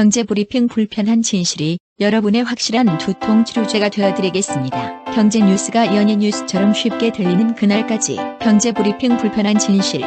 경제브리핑 불편한 진실이 여러분의 확실한 두통 치료제가 되어드리겠습니다. 경제 뉴스가 연예 뉴스처럼 쉽게 들리는 그날까지 경제브리핑 불편한 진실.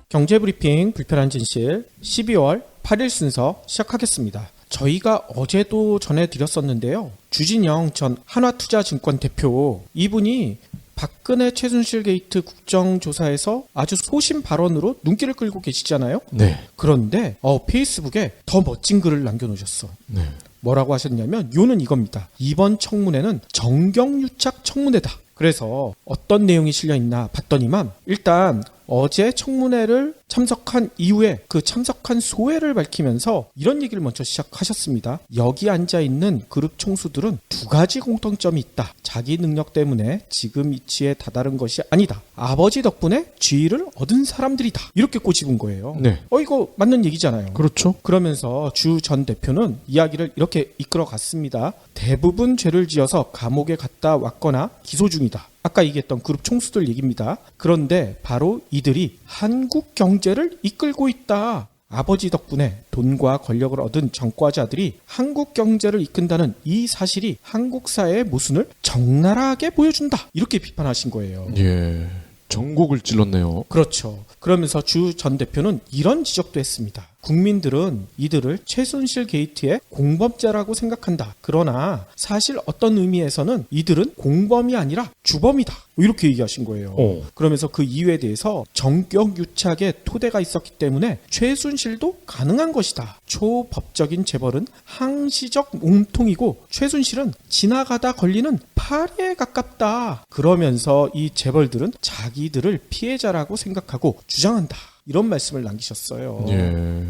경제브리핑 불편한 진실 12월 8일 순서 시작하겠습니다. 저희가 어제도 전해드렸었는데요. 주진영 전 한화투자증권 대표, 이분이 박근혜 최순실 게이트 국정조사에서 아주 소신 발언으로 눈길을 끌고 계시잖아요. 네. 그런데 페이스북에 더 멋진 글을 남겨놓으셨어. 네. 뭐라고 하셨냐면 요는 이겁니다. 이번 청문회는 정경유착 청문회다. 그래서 어떤 내용이 실려있나 봤더니만 일단 어제 청문회를 참석한 이후에 그 참석한 소회를 밝히면서 이런 얘기를 먼저 시작하셨습니다. 여기 앉아있는 그룹 총수들은 두 가지 공통점이 있다. 자기 능력 때문에 지금 위치에 다다른 것이 아니다. 아버지 덕분에 지위를 얻은 사람들이다. 이렇게 꼬집은 거예요. 네. 이거 맞는 얘기잖아요. 그렇죠. 그러면서 주 전 대표는 이야기를 이렇게 이끌어 갔습니다. 대부분 죄를 지어서 감옥에 갔다 왔거나 기소 중이다. 아까 얘기했던 그룹 총수들 얘기입니다. 그런데 바로 이들이 한국 경제를 이끌고 있다. 아버지 덕분에 돈과 권력을 얻은 전과자들이 한국 경제를 이끈다는 이 사실이 한국 사회의 모순을 적나라하게 보여준다. 이렇게 비판하신 거예요. 예. 전곡을 찔렀네요. 그렇죠. 그러면서 주 전 대표는 이런 지적도 했습니다. 국민들은 이들을 최순실 게이트의 공범자라고 생각한다. 그러나 사실 어떤 의미에서는 이들은 공범이 아니라 주범이다. 이렇게 얘기하신 거예요. 그러면서 그 이유에 대해서 정경유착의 토대가 있었기 때문에 최순실도 가능한 것이다. 초법적인 재벌은 항시적 몸통이고 최순실은 지나가다 걸리는 파리에 가깝다. 그러면서 이 재벌들은 자기들을 피해자라고 생각하고 주장한다. 이런 말씀을 남기셨어요. 예.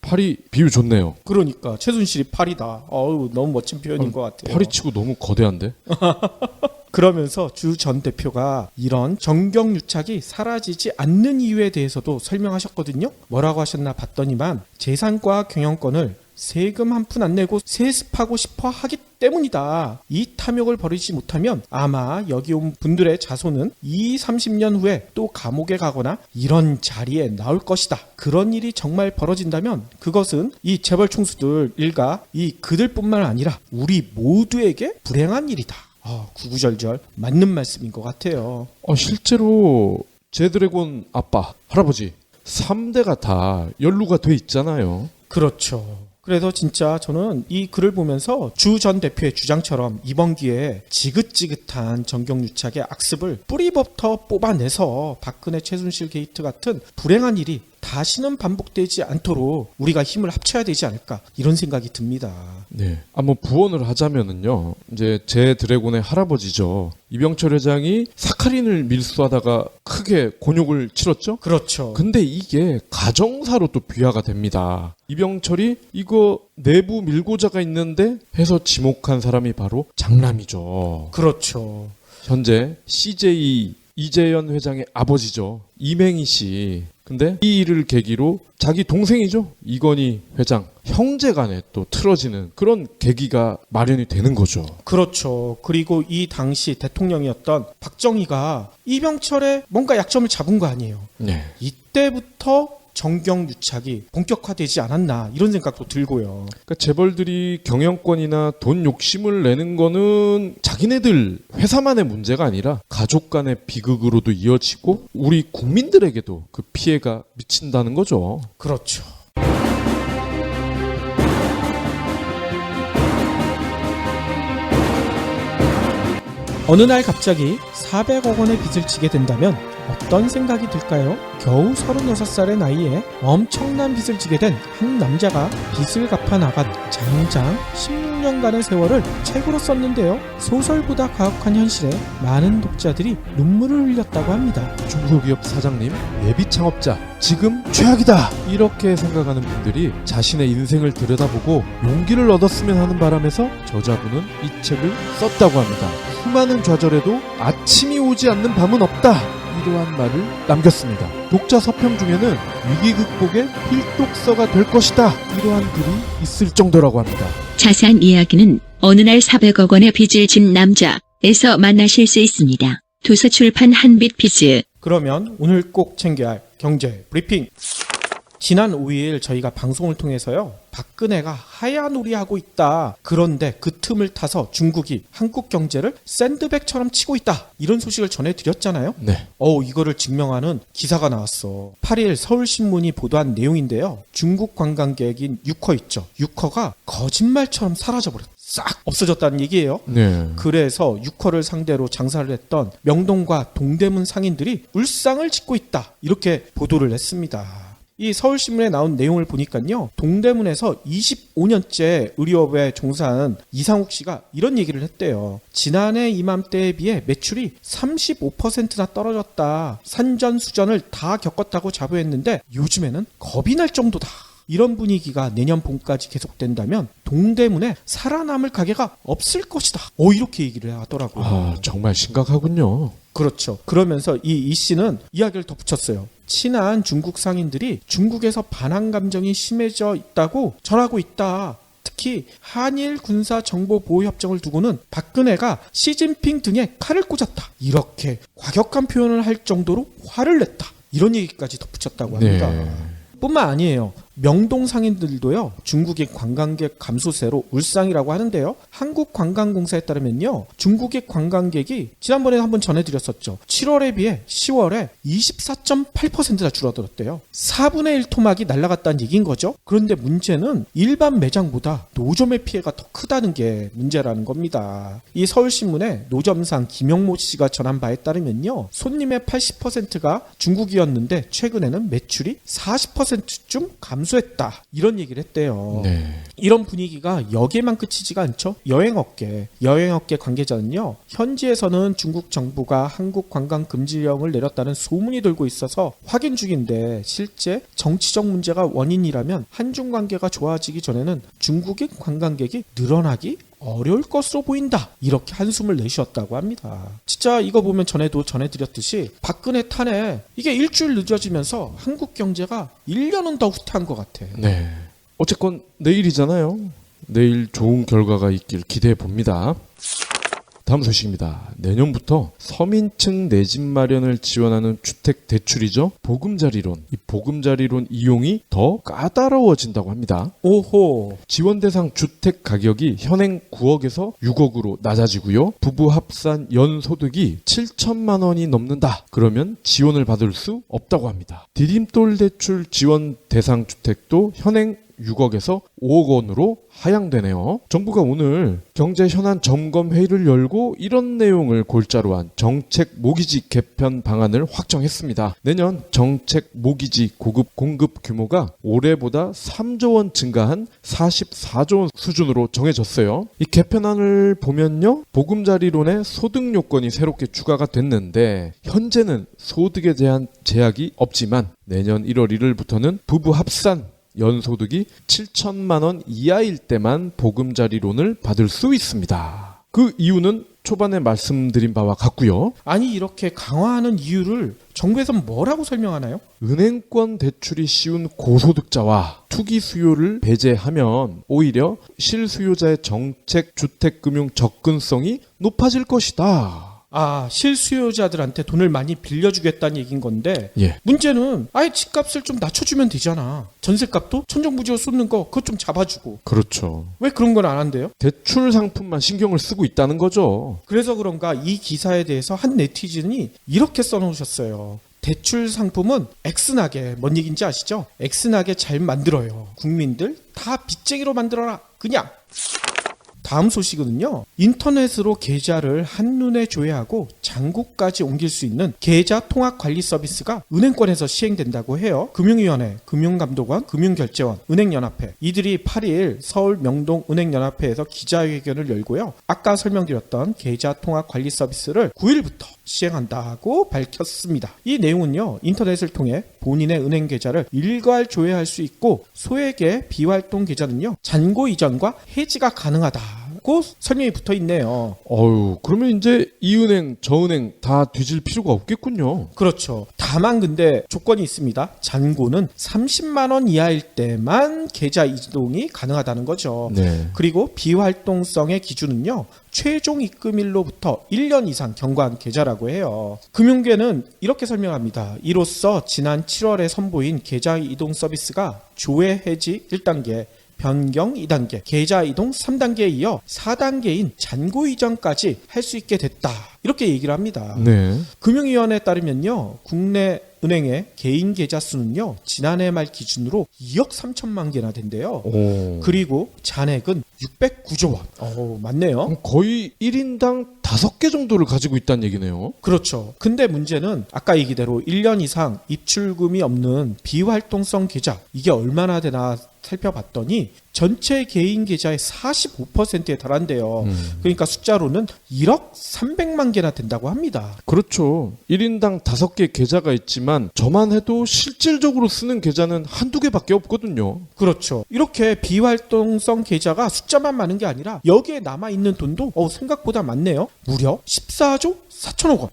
팔이 비유 좋네요. 그러니까 최순실이 팔이다. 너무 멋진 표현인 것 같아요. 팔이 치고 너무 거대한데? 그러면서 주 전 대표가 이런 정경유착이 사라지지 않는 이유에 대해서도 설명하셨거든요. 뭐라고 하셨나 봤더니만 재산과 경영권을 세금 한 푼 안 내고 세습하고 싶어 하기 때문이다. 이 탐욕을 버리지 못하면 아마 여기 온 분들의 자손은 30년 후에 또 감옥에 가거나 이런 자리에 나올 것이다. 그런 일이 정말 벌어진다면 그것은 이 재벌 총수들 일가 이 그들뿐만 아니라 우리 모두에게 불행한 일이다. 구구절절 맞는 말씀인 것 같아요. 실제로 제드래곤 아빠, 할아버지 3대가 다 연루가 돼 있잖아요. 그렇죠. 그래서 진짜 저는 이 글을 보면서 주 전 대표의 주장처럼 이번 기회에 지긋지긋한 정경유착의 악습을 뿌리부터 뽑아내서 박근혜 최순실 게이트 같은 불행한 일이 다시는 반복되지 않도록 우리가 힘을 합쳐야 되지 않을까 이런 생각이 듭니다. 네. 한번 부언을 하자면은요. 이제 제 드래곤의 할아버지죠. 이병철 회장이 사카린을 밀수하다가 크게 곤욕을 치렀죠? 그렇죠. 근데 이게 가정사로 또 비화가 됩니다. 이병철이 이거 내부 밀고자가 있는데 해서 지목한 사람이 바로 장남이죠. 그렇죠. 현재 CJ 이재현 회장의 아버지죠. 이맹희 씨. 근데 이 일을 계기로 자기 동생이죠. 이건희 회장 형제 간에 또 틀어지는 그런 계기가 마련이 되는 거죠. 그렇죠. 그리고 이 당시 대통령이었던 박정희가 이병철의 뭔가 약점을 잡은 거 아니에요. 네. 이때부터 정경유착이 본격화되지 않았나 이런 생각도 들고요. 그러니까 재벌들이 경영권이나 돈 욕심을 내는 거는 자기네들 회사만의 문제가 아니라 가족 간의 비극으로도 이어지고 우리 국민들에게도 그 피해가 미친다는 거죠. 그렇죠. 어느 날 갑자기 400억 원의 빚을 지게 된다면 어떤 생각이 들까요? 겨우 36살의 나이에 엄청난 빚을 지게 된 한 남자가 빚을 갚아 나간 장장 16년간의 세월을 책으로 썼는데요. 소설보다 가혹한 현실에 많은 독자들이 눈물을 흘렸다고 합니다. 중소기업 사장님, 예비 창업자, 지금 최악이다! 이렇게 생각하는 분들이 자신의 인생을 들여다보고 용기를 얻었으면 하는 바람에서 저자분은 이 책을 썼다고 합니다. 수많은 좌절에도 아침이 오지 않는 밤은 없다! 이러한 말을 남겼습니다. 독자 서평 중에는 위기 극복의 필독서가 될 것이다. 이러한 글이 있을 정도라고 합니다. 자세한 이야기는 어느 날 400억 원의 빚을 진 남자에서 만나실 수 있습니다. 도서출판 한빛 빚. 그러면 오늘 꼭 챙겨야 할 경제 브리핑. 지난 5일 저희가 방송을 통해서요, 박근혜가 하야놀이하고 있다. 그런데 그 틈을 타서 중국이 한국 경제를 샌드백처럼 치고 있다. 이런 소식을 전해드렸잖아요. 네. 이거를 증명하는 기사가 나왔어. 8일 서울신문이 보도한 내용인데요. 중국 관광객인 유커 있죠. 유커가 거짓말처럼 사라져버렸다. 싹 없어졌다는 얘기예요. 네. 그래서 유커를 상대로 장사를 했던 명동과 동대문 상인들이 울상을 짓고 있다. 이렇게 보도를 했습니다. 이 서울신문에 나온 내용을 보니까요, 동대문에서 25년째 의류업에 종사하는 이상욱 씨가 이런 얘기를 했대요. 지난해 이맘때에 비해 매출이 35%나 떨어졌다. 산전수전을 다 겪었다고 자부했는데 요즘에는 겁이 날 정도다. 이런 분위기가 내년 봄까지 계속된다면 동대문에 살아남을 가게가 없을 것이다. 이렇게 얘기를 하더라고요. 정말 심각하군요. 그렇죠. 그러면서 이 씨는 이야기를 덧붙였어요. 친한 중국 상인들이 중국에서 반한 감정이 심해져 있다고 전하고 있다. 특히 한일 군사 정보 보호 협정을 두고는 박근혜가 시진핑 등에 칼을 꽂았다. 이렇게 과격한 표현을 할 정도로 화를 냈다. 이런 얘기까지 덧붙였다고 합니다. 네. 뿐만 아니에요. 명동 상인들도요, 중국인 관광객 감소세로 울상이라고 하는데요. 한국관광공사에 따르면요, 중국인 관광객이 지난번에 한번 전해드렸었죠. 7월에 비해 10월에 24.8%나 줄어들었대요. 4분의 1 토막이 날아갔다는 얘기인 거죠. 그런데 문제는 일반 매장보다 노점의 피해가 더 크다는 게 문제라는 겁니다. 이 서울신문에 노점상 김영모 씨가 전한 바에 따르면요, 손님의 80%가 중국이었는데 최근에는 매출이 40%쯤 감소했다. 이런 얘기를 했대요. 네. 이런 분위기가 여기에만 그치지가 않죠. 여행업계 관계자는요, 현지에서는 중국 정부가 한국 관광 금지령을 내렸다는 소문이 돌고 있어서 확인 중인데 실제 정치적 문제가 원인이라면 한중 관계가 좋아지기 전에는 중국인 관광객이 늘어나기 어려울 것으로 보인다. 이렇게 한숨을 내쉬었다고 합니다. 진짜 이거 보면 전에도 전해드렸듯이 박근혜 탄핵 이게 일주일 늦어지면서 한국 경제가 1년은 더 후퇴한 것 같아. 네. 어쨌건 내일이잖아요. 내일 좋은 결과가 있길 기대해 봅니다. 다음 소식입니다. 내년부터 서민층 내 집 마련을 지원하는 주택 대출이죠. 보금자리론. 이 보금자리론 이용이 더 까다로워진다고 합니다. 오호. 지원 대상 주택 가격이 현행 9억에서 6억으로 낮아지고요. 부부 합산 연소득이 7천만 원이 넘는다. 그러면 지원을 받을 수 없다고 합니다. 디딤돌 대출 지원 대상 주택도 현행 6억에서 5억 원으로 하향되네요. 정부가 오늘 경제 현안 점검 회의를 열고 이런 내용을 골자로 한 정책 모기지 개편 방안을 확정했습니다. 내년 정책 모기지 공급 규모가 올해보다 3조 원 증가한 44조 원 수준으로 정해졌어요. 이 개편안을 보면요, 보금자리론의 소득 요건이 새롭게 추가가 됐는데 현재는 소득에 대한 제약이 없지만 내년 1월 1일부터는 부부 합산 연소득이 7천만 원 이하일 때만 보금자리론을 받을 수 있습니다. 그 이유는 초반에 말씀드린 바와 같고요. 아니 이렇게 강화하는 이유를 정부에서는 뭐라고 설명하나요? 은행권 대출이 쉬운 고소득자와 투기 수요를 배제하면 오히려 실수요자의 정책 주택금융 접근성이 높아질 것이다. 실수요자들한테 돈을 많이 빌려주겠다는 얘기인 건데, 예. 문제는 아예 집값을 좀 낮춰주면 되잖아. 전세값도 천정부지로 쏟는 거 그거 좀 잡아주고. 그렇죠. 왜 그런 건 안 한대요? 대출 상품만 신경을 쓰고 있다는 거죠. 그래서 그런가 이 기사에 대해서 한 네티즌이 이렇게 써놓으셨어요. 대출 상품은 엑스나게, 뭔 얘기인지 아시죠? 엑스나게 잘 만들어요. 국민들 다 빚쟁이로 만들어라. 그냥. 다음 소식은요, 인터넷으로 계좌를 한눈에 조회하고 잔고까지 옮길 수 있는 계좌 통합 관리 서비스가 은행권에서 시행된다고 해요. 금융위원회, 금융감독원, 금융결제원, 은행연합회, 이들이 8일 서울 명동 은행연합회에서 기자회견을 열고요, 아까 설명드렸던 계좌 통합 관리 서비스를 9일부터 시행한다고 밝혔습니다. 이 내용은요, 인터넷을 통해 본인의 은행 계좌를 일괄 조회할 수 있고 소액의 비활동 계좌는요, 잔고 이전과 해지가 가능하다고 없고 설명이 붙어 있네요. 어유, 그러면 이제 이 은행, 저 은행 다 뒤질 필요가 없겠군요. 그렇죠. 다만 근데 조건이 있습니다. 잔고는 30만 원 이하일 때만 계좌 이동이 가능하다는 거죠. 네. 그리고 비활동성의 기준은요. 최종 입금일로부터 1년 이상 경과한 계좌라고 해요. 금융계는 이렇게 설명합니다. 이로써 지난 7월에 선보인 계좌 이동 서비스가 조회 해지 1단계, 변경 2단계, 계좌 이동 3단계에 이어 4단계인 잔고 이전까지 할 수 있게 됐다. 이렇게 얘기를 합니다. 네. 금융위원회에 따르면요. 국내 은행의 개인 계좌 수는요. 지난해 말 기준으로 2억 3천만 개나 된대요. 오. 그리고 잔액은 609조 원. 맞네요. 그럼 거의 1인당 5개 정도를 가지고 있다는 얘기네요. 그렇죠. 근데 문제는 아까 얘기대로 1년 이상 입출금이 없는 비활동성 계좌 이게 얼마나 되나 살펴봤더니 전체 개인 계좌의 45%에 달한대요. 그러니까 숫자로는 1억 300만 개나 된다고 합니다. 그렇죠. 1인당 5개 계좌가 있지만 저만 해도 실질적으로 쓰는 계좌는 한두 개밖에 없거든요. 그렇죠. 이렇게 비활동성 계좌가 숫자만 많은 게 아니라 여기에 남아있는 돈도 생각보다 많네요. 무려 14조 4천억 원.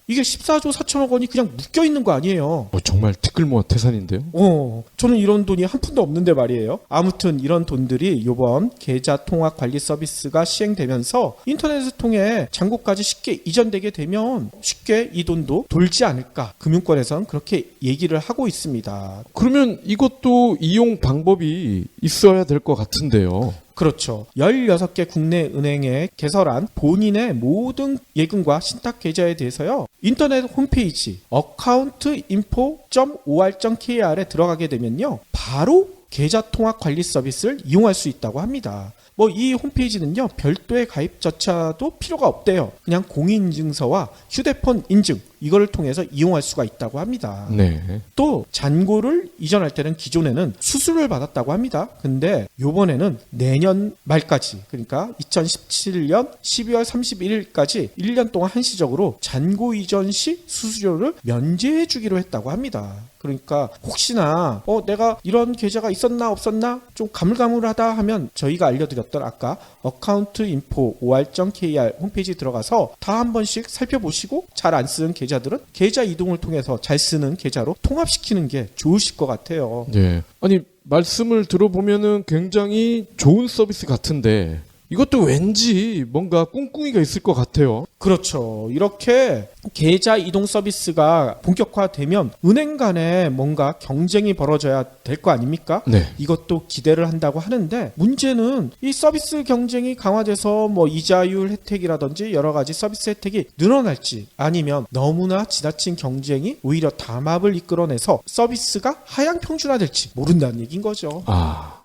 이게 14조 4천억 원이 그냥 묶여있는 거 아니에요. 정말 티끌모아 태산인데요. 저는 이런 돈이 한 푼도 없는데 말이에요. 아무튼 이런 돈들이 이번 계좌 통합 관리 서비스가 시행되면서 인터넷을 통해 잔고까지 쉽게 이전되게 되면 쉽게 이 돈도 돌지 않을까. 금융권에서는 그렇게 얘기를 하고 있습니다. 그러면 이것도 이용 방법이 있어야 될 것 같은데요. 그렇죠. 16개 국내 은행에 개설한 본인의 모든 예금과 신탁 계좌에 대해서요. 인터넷 홈페이지 accountinfo.or.kr에 들어가게 되면요. 바로 계좌 통합 관리 서비스를 이용할 수 있다고 합니다. 이 홈페이지는요. 별도의 가입 절차도 필요가 없대요. 그냥 공인인증서와 휴대폰 인증 이거를 통해서 이용할 수가 있다고 합니다. 네. 또 잔고를 이전할 때는 기존에는 수수료를 받았다고 합니다. 근데 요번에는 내년 말까지 그러니까 2017년 12월 31일까지 1년 동안 한시적으로 잔고 이전 시 수수료를 면제해 주기로 했다고 합니다. 그러니까 혹시나 내가 이런 계좌가 있었나 없었나 좀 가물가물하다 하면 저희가 알려드렸던 아까 accountinfo.or.kr 홈페이지 들어가서 다 한 번씩 살펴보시고 잘 안 쓰는 계좌들은 계좌 이동을 통해서 잘 쓰는 계좌로 통합시키는 게 좋으실 것 같아요. 네. 아니 말씀을 들어보면은 굉장히 좋은 서비스 같은데 이것도 왠지 뭔가 꿍꿍이가 있을 것 같아요. 그렇죠. 이렇게 계좌 이동 서비스가 본격화되면 은행 간에 뭔가 경쟁이 벌어져야 될 거 아닙니까? 네. 이것도 기대를 한다고 하는데 문제는 이 서비스 경쟁이 강화돼서 이자율 혜택이라든지 여러 가지 서비스 혜택이 늘어날지 아니면 너무나 지나친 경쟁이 오히려 담합을 이끌어내서 서비스가 하향 평준화될지 모른다는 얘기인 거죠.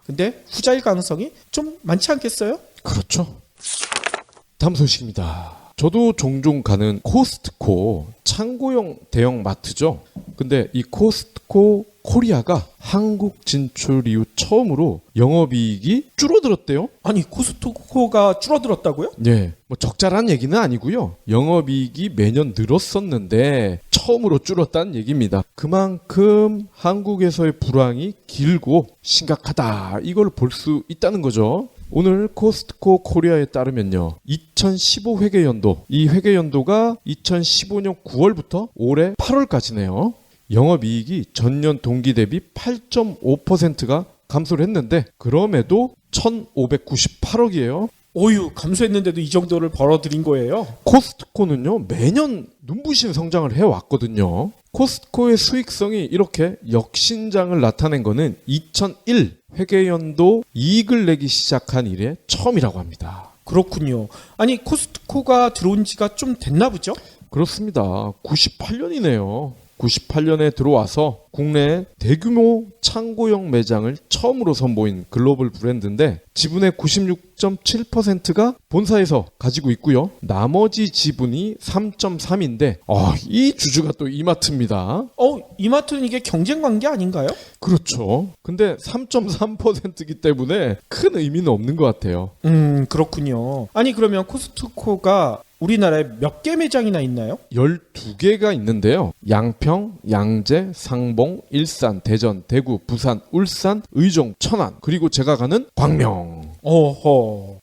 근데 후자일 가능성이 좀 많지 않겠어요? 그렇죠. 다음 소식입니다. 저도 종종 가는 코스트코 창고형 대형 마트죠. 근데 이 코스트코 코리아가 한국 진출 이후 처음으로 영업이익이 줄어들었대요. 아니 코스트코가 줄어들었다고요? 네, 적자란 얘기는 아니고요. 영업이익이 매년 늘었었는데 처음으로 줄었다는 얘기입니다. 그만큼 한국에서의 불황이 길고 심각하다. 이걸 볼 수 있다는 거죠. 오늘 코스트코 코리아에 따르면요. 2015 회계연도, 이 회계연도가 2015년 9월부터 올해 8월까지네요. 영업이익이 전년 동기 대비 8.5%가 감소를 했는데 그럼에도 1,598억이에요. 어휴, 감소했는데도 이 정도를 벌어들인 거예요? 코스트코는요. 매년 눈부신 성장을 해왔거든요. 코스트코의 수익성이 이렇게 역신장을 나타낸 거는 2001 회계연도 이익을 내기 시작한 이래 처음이라고 합니다. 그렇군요. 아니 코스트코가 들어온 지가 좀 됐나 보죠? 그렇습니다. 98년이네요. 98년에 들어와서 국내 대규모 창고형 매장을 처음으로 선보인 글로벌 브랜드인데 지분의 96.7%가 본사에서 가지고 있고요. 나머지 지분이 3.3인데 이 주주가 또 이마트입니다. 이마트는 이게 경쟁 관계 아닌가요? 그렇죠. 근데 3.3%이기 때문에 큰 의미는 없는 것 같아요. 그렇군요. 아니 그러면 코스트코가 우리나라에 몇 개 매장이나 있나요? 12개가 있는데요. 양평, 양재, 상봉, 일산, 대전, 대구, 부산, 울산, 의정, 천안 그리고 제가 가는 광명.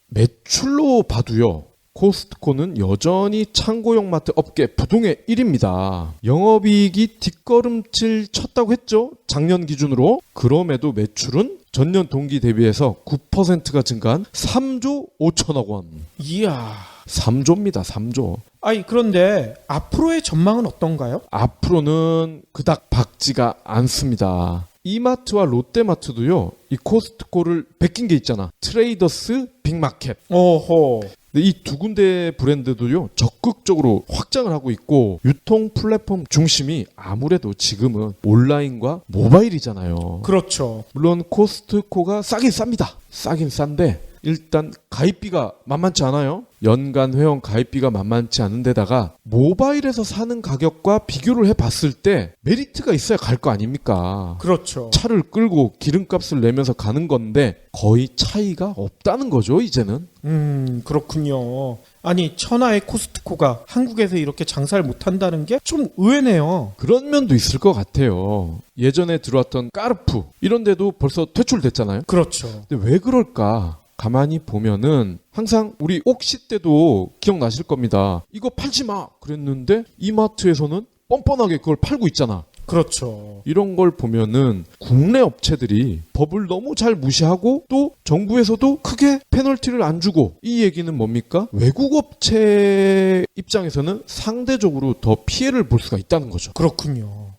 매출로 봐도요. 코스트코는 여전히 창고용 마트 업계 부동의 1위입니다. 영업이익이 뒷걸음질 쳤다고 했죠. 작년 기준으로. 그럼에도 매출은 전년 동기 대비해서 9%가 증가한 3조 5천억 원. 이야. 3조입니다. 3조. 아니 그런데 앞으로의 전망은 어떤가요? 앞으로는 그닥 밝지가 않습니다. 이마트와 롯데마트도요. 이 코스트코를 베낀 게 있잖아. 트레이더스 빅마켓. 오호. 이 두 군데 브랜드도요. 적극적으로 확장을 하고 있고 유통 플랫폼 중심이 아무래도 지금은 온라인과 모바일이잖아요. 그렇죠. 물론 코스트코가 싸긴 쌉니다. 싸긴 싼데 일단 가입비가 만만치 않아요. 연간 회원 가입비가 만만치 않은 데다가 모바일에서 사는 가격과 비교를 해봤을 때 메리트가 있어야 갈 거 아닙니까? 그렇죠. 차를 끌고 기름값을 내면서 가는 건데 거의 차이가 없다는 거죠, 이제는. 그렇군요. 아니 천하의 코스트코가 한국에서 이렇게 장사를 못한다는 게 좀 의외네요. 그런 면도 있을 것 같아요. 예전에 들어왔던 까르푸 이런 데도 벌써 퇴출됐잖아요. 그렇죠. 근데 왜 그럴까? 가만히 보면은 항상 우리 옥시 때도 기억나실 겁니다. 이거 팔지 마 그랬는데 이마트에서는 뻔뻔하게 그걸 팔고 있잖아. 그렇죠. 이런 걸 보면은 국내 업체들이 법을 너무 잘 무시하고 또 정부에서도 크게 페널티를 안 주고, 이 얘기는 뭡니까? 외국 업체 입장에서는 상대적으로 더 피해를 볼 수가 있다는 거죠. 그렇군요.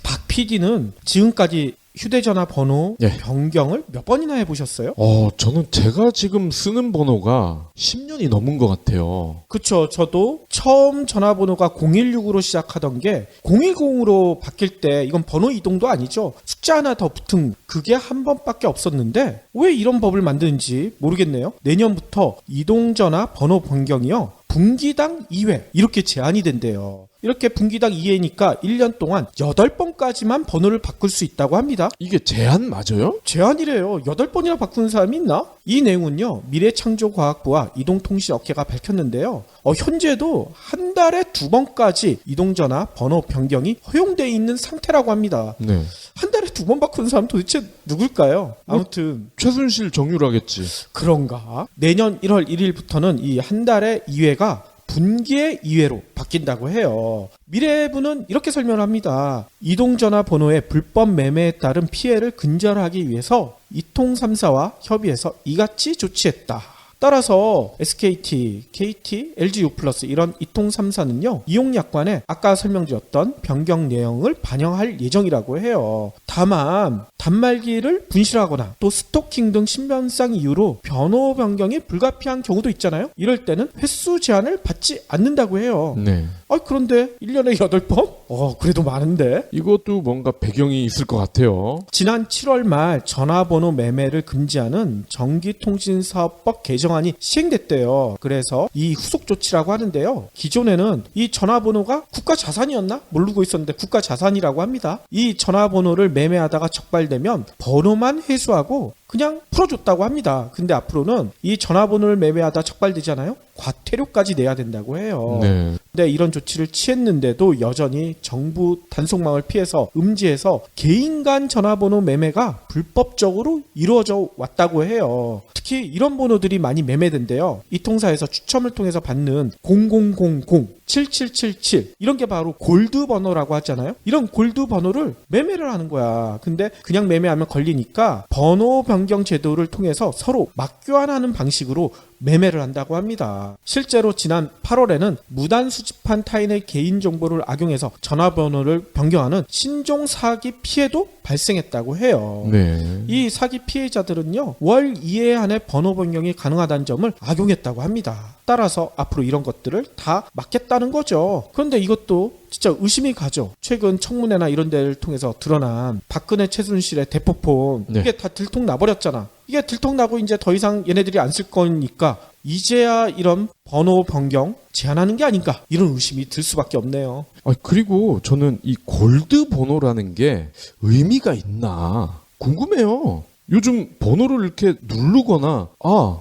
박 PD는 지금까지 휴대전화 번호 예. 변경을 몇 번이나 해보셨어요? 저는 제가 지금 쓰는 번호가 10년이 넘은 것 같아요. 그쵸. 저도 처음 전화번호가 016으로 시작하던 게 010으로 바뀔 때 이건 번호 이동도 아니죠. 숫자 하나 더 붙은 그게 한 번밖에 없었는데 왜 이런 법을 만드는지 모르겠네요. 내년부터 이동전화 번호 변경이요. 분기당 2회 이렇게 제한이 된대요. 이렇게 분기당 2회니까 1년 동안 8번까지만 번호를 바꿀 수 있다고 합니다. 이게 제한 맞아요? 제한이래요. 8번이나 바꾸는 사람이 있나? 이 내용은요. 미래창조과학부와 이동통신업계가 밝혔는데요. 현재도 한 달에 2번까지 이동전화 번호 변경이 허용되어 있는 상태라고 합니다. 네. 한 달에 2번 바꾸는 사람 도대체 누굴까요? 아무튼 최순실 정유라겠지. 그런가? 내년 1월 1일부터는 이 한 달에 2회가 분기의 2회로 바뀐다고 해요. 미래부는 이렇게 설명을 합니다. 이동전화 번호의 불법 매매에 따른 피해를 근절하기 위해서 이통 3사와 협의해서 이같이 조치했다. 따라서 SKT, KT, LGU+ 이런 이통 3사는요. 이용약관에 아까 설명드렸던 변경 내용을 반영할 예정이라고 해요. 다만 단말기를 분실하거나 또 스토킹 등 신변상 이유로 번호 변경이 불가피한 경우도 있잖아요. 이럴 때는 횟수 제한을 받지 않는다고 해요. 네. 그런데 1년에 8번? 그래도 많은데. 이것도 뭔가 배경이 있을 것 같아요. 지난 7월 말 전화번호 매매를 금지하는 전기통신사업법 개정안이 시행됐대요. 그래서 이 후속 조치라고 하는데요. 기존에는 이 전화번호가 국가 자산이었나? 모르고 있었는데 국가 자산이라고 합니다. 이 전화번호를 매매하다가 적발되면 번호만 회수하고 그냥 풀어줬다고 합니다. 근데 앞으로는 이 전화번호를 매매하다 적발되잖아요. 과태료까지 내야 된다고 해요. 네. 근데 이런 조치를 취했는데도 여전히 정부 단속망을 피해서 음지에서 개인 간 전화번호 매매가 불법적으로 이루어져 왔다고 해요. 특히 이런 번호들이 많이 매매된대요. 이 통사에서 추첨을 통해서 받는 0000 7777 이런 게 바로 골드 번호라고 하잖아요. 이런 골드 번호를 매매를 하는 거야. 근데 그냥 매매하면 걸리니까 번호 변경 제도를 통해서 서로 맞교환하는 방식으로 매매를 한다고 합니다. 실제로 지난 8월에는 무단 수집한 타인의 개인정보를 악용해서 전화번호를 변경하는 신종 사기 피해도 발생했다고 해요. 네. 이 사기 피해자들은요, 월 2회 안에 번호 변경이 가능하다는 점을 악용했다고 합니다. 따라서 앞으로 이런 것들을 다 막겠다는 거죠. 그런데 이것도 진짜 의심이 가죠. 최근 청문회나 이런 데를 통해서 드러난 박근혜 최순실의 대포폰, 네. 이게 다 들통나버렸잖아. 이게 들통나고 이제 더 이상 얘네들이 안 쓸 거니까 이제야 이런 번호 변경 제한하는 게 아닌가, 이런 의심이 들 수밖에 없네요. 그리고 저는 이 골드 번호라는 게 의미가 있나 궁금해요. 요즘 번호를 이렇게 누르거나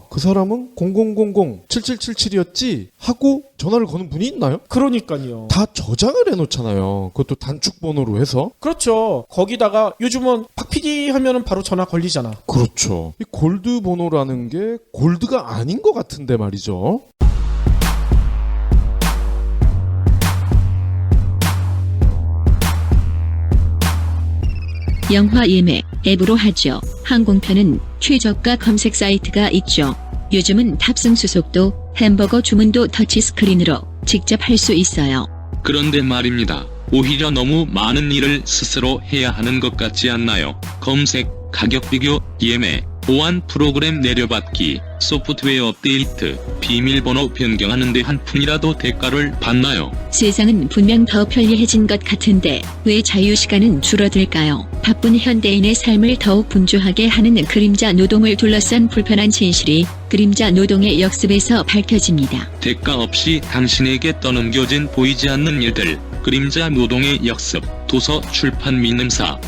그 사람은 0000-7777이었지 하고 전화를 거는 분이 있나요? 그러니까요. 다 저장을 해놓잖아요. 그것도 단축 번호로 해서. 그렇죠. 거기다가 요즘은 박 PD 하면은 바로 전화 걸리잖아. 그렇죠. 이 골드 번호라는 게 골드가 아닌 것 같은데 말이죠. 영화 예매 앱으로 하죠. 항공편은 최저가 검색 사이트가 있죠. 요즘은 탑승 수속도, 햄버거 주문도 터치스크린으로 직접 할 수 있어요. 그런데 말입니다. 오히려 너무 많은 일을 스스로 해야 하는 것 같지 않나요? 검색, 가격 비교, 예매, 보안 프로그램 내려받기, 소프트웨어 업데이트, 비밀번호 변경하는데 한 푼이라도 대가를 받나요? 세상은 분명 더 편리해진 것 같은데 왜 자유시간은 줄어들까요? 바쁜 현대인의 삶을 더욱 분주하게 하는 그림자 노동을 둘러싼 불편한 진실이 그림자 노동의 역습에서 밝혀집니다. 대가 없이 당신에게 떠넘겨진 보이지 않는 일들, 그림자 노동의 역습, 도서 출판 민음사.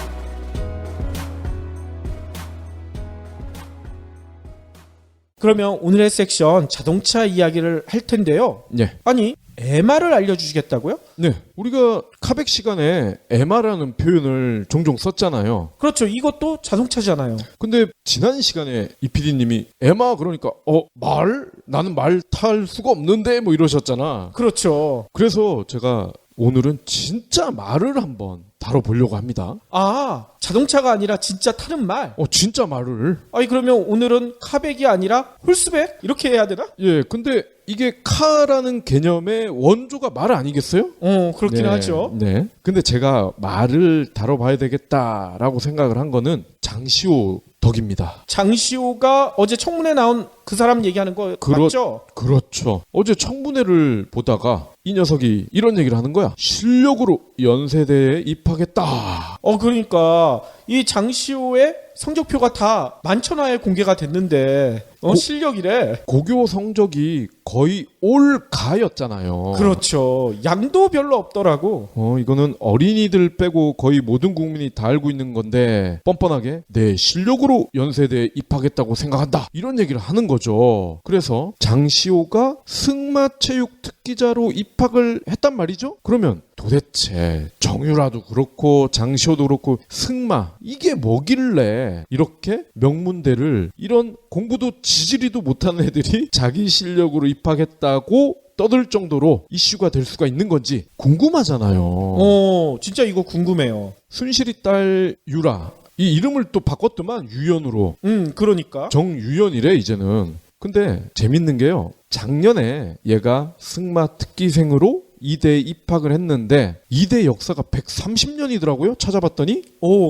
그러면 오늘의 섹션 자동차 이야기를 할 텐데요. 네. 아니, MR을 알려주시겠다고요? 네. 우리가 카백 시간에 MR라는 표현을 종종 썼잖아요. 그렇죠. 이것도 자동차잖아요. 근데 지난 시간에 이 PD님이 MR 그러니까 말? 나는 말 탈 수가 없는데 뭐 이러셨잖아. 그렇죠. 그래서 제가 오늘은 진짜 말을 한번 다뤄보려고 합니다. 아, 자동차가 아니라 진짜 타는 말. 진짜 말을. 아니, 그러면 오늘은 카백이 아니라 홀스백? 이렇게 해야 되나? 예, 근데 이게 카라는 개념의 원조가 말 아니겠어요? 그렇긴 네, 하죠. 네. 근데 제가 말을 다뤄봐야 되겠다라고 생각을 한 거는 장시호 덕입니다. 장시호가 어제 청문회 나온 그 사람 얘기하는 거 맞죠? 그렇죠. 어제 청문회를 보다가 이 녀석이 이런 얘기를 하는 거야. 실력으로 연세대에 입학했다. 그러니까 이 장시호의 성적표가 다 만천하에 공개가 됐는데 실력이래. 고교 성적이 거의 올가였잖아요. 그렇죠. 양도 별로 없더라고. 이거는 어린이들 빼고 거의 모든 국민이 다 알고 있는 건데 뻔뻔하게 내 실력으로 연세대에 입학했다고 생각한다. 이런 얘기를 하는 거죠. 그래서 장시호가 승마체육 특기자로 입학을 했단 말이죠. 그러면 도대체 정유라도 그렇고 장시호도 그렇고 승마 이게 뭐길래 이렇게 명문대를 이런 공부도 지지리도 못하는 애들이 자기 실력으로 입학했다고 떠들 정도로 이슈가 될 수가 있는 건지 궁금하잖아요. 진짜 이거 궁금해요. 순실이 딸 유라 이 이름을 또 바꿨더만 유연으로. 그러니까 정유연이래 이제는. 근데 재밌는 게요. 작년에 얘가 승마 특기생으로 이대에 입학을 했는데 이대 역사가 130년이더라고요. 찾아봤더니.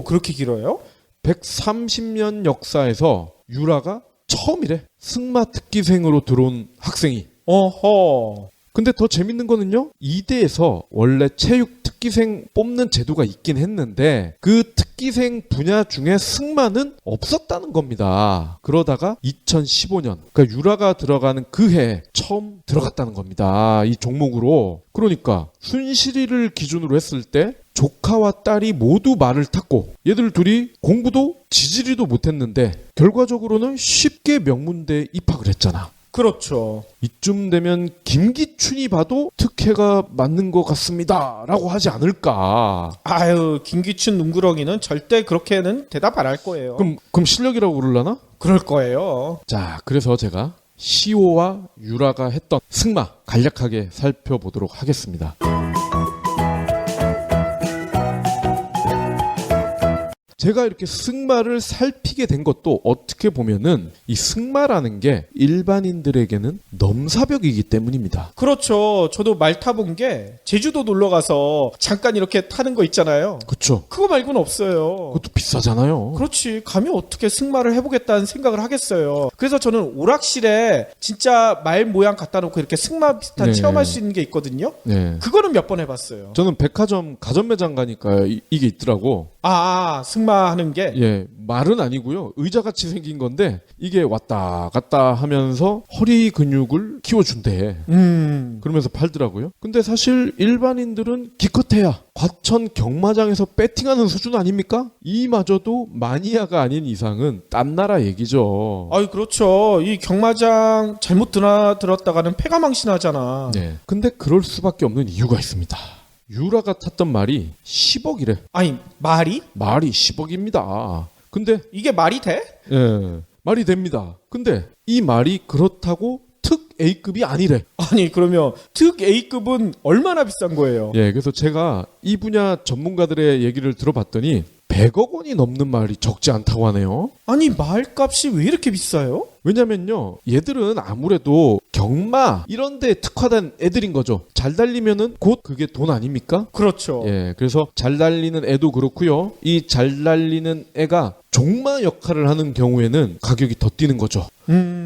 그렇게 길어요? 130년 역사에서 유라가 처음이래. 승마 특기생으로 들어온 학생이. 어허. 근데 더 재밌는 거는요. 이대에서 원래 체육 특기생 뽑는 제도가 있긴 했는데 그 특기생 분야 중에 승마는 없었다는 겁니다. 그러다가 2015년 그러니까 유라가 들어가는 그 해 처음 들어갔다는 겁니다. 이 종목으로. 그러니까 순실이를 기준으로 했을 때 조카와 딸이 모두 말을 탔고 얘들 둘이 공부도 지지리도 못했는데 결과적으로는 쉽게 명문대에 입학을 했잖아. 그렇죠. 이쯤 되면 김기춘이 봐도 특혜가 맞는 것 같습니다 라고 하지 않을까. 아유, 김기춘 눈구렁이는 절대 그렇게는 대답 안 할 거예요. 그럼 실력이라고 그러려나? 그럴 거예요. 자, 그래서 제가 시호와 유라가 했던 승마 간략하게 살펴보도록 하겠습니다. 제가 이렇게 승마를 살피게 된 것도 어떻게 보면은 이 승마라는 게 일반인들에게는 넘사벽이기 때문입니다. 그렇죠. 저도 말 타본 게 제주도 놀러 가서 잠깐 이렇게 타는 거 있잖아요. 그쵸? 그거 말고는 없어요. 그것도 비싸잖아요. 그렇지. 감히 어떻게 승마를 해보겠다는 생각을 하겠어요. 그래서 저는 오락실에 진짜 말 모양 갖다 놓고 이렇게 승마 비슷한 네. 체험할 수 있는 게 있거든요. 네. 그거는 몇 번 해봤어요. 저는 백화점 가전 매장 가니까 이게 있더라고. 승마 승마하는 게 예, 말은 아니고요. 의자같이 생긴 건데 이게 왔다 갔다 하면서 허리 근육을 키워준대. 그러면서 팔더라고요. 근데 사실 일반인들은 기껏해야 과천 경마장에서 배팅하는 수준 아닙니까? 이마저도 마니아가 아닌 이상은 딴 나라 얘기죠. 아이 그렇죠. 이 경마장 잘못 들었다가는 패가망신하잖아. 네. 근데 그럴 수밖에 없는 이유가 있습니다. 유라가 탔던 말이 10억이래. 아니 말이? 말이 10억입니다. 근데 이게 말이 돼? 예, 말이 됩니다. 근데 이 말이 그렇다고 특 A급이 아니래. 아니 그러면 특 A급은 얼마나 비싼 거예요? 예, 그래서 제가 이 분야 전문가들의 얘기를 들어봤더니 100억 원이 넘는 말이 적지 않다고 하네요. 아니 말값이 왜 이렇게 비싸요? 왜냐면요, 얘들은 아무래도 경마 이런 데 특화된 애들인 거죠. 잘 달리면은 곧 그게 돈 아닙니까? 그렇죠. 예, 그래서 잘 달리는 애도 그렇고요. 이 잘 달리는 애가 종마 역할을 하는 경우에는 가격이 더 뛰는 거죠.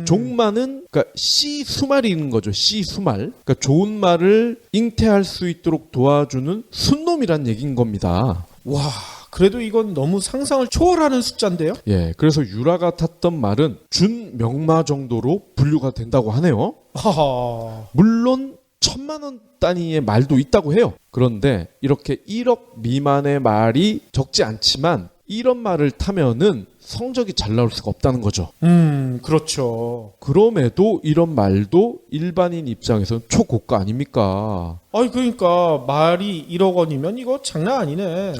종마는 그러니까 씨 수말이는 거죠. 씨 수말. 그러니까 좋은 말을 잉태할 수 있도록 도와주는 순놈이란 얘기인 겁니다. 와 그래도 이건 너무 상상을 초월하는 숫자인데요? 예, 그래서 유라가 탔던 말은 준명마 정도로 분류가 된다고 하네요. 하하. 물론 1,000만 원 단위의 말도 있다고 해요. 그런데 이렇게 1억 미만의 말이 적지 않지만 이런 말을 타면은 성적이 잘 나올 수가 없다는 거죠. 그렇죠. 그럼에도 이런 말도 일반인 입장에서는 초고가 아닙니까? 아니 그러니까 말이 1억 원이면 이거 장난 아니네.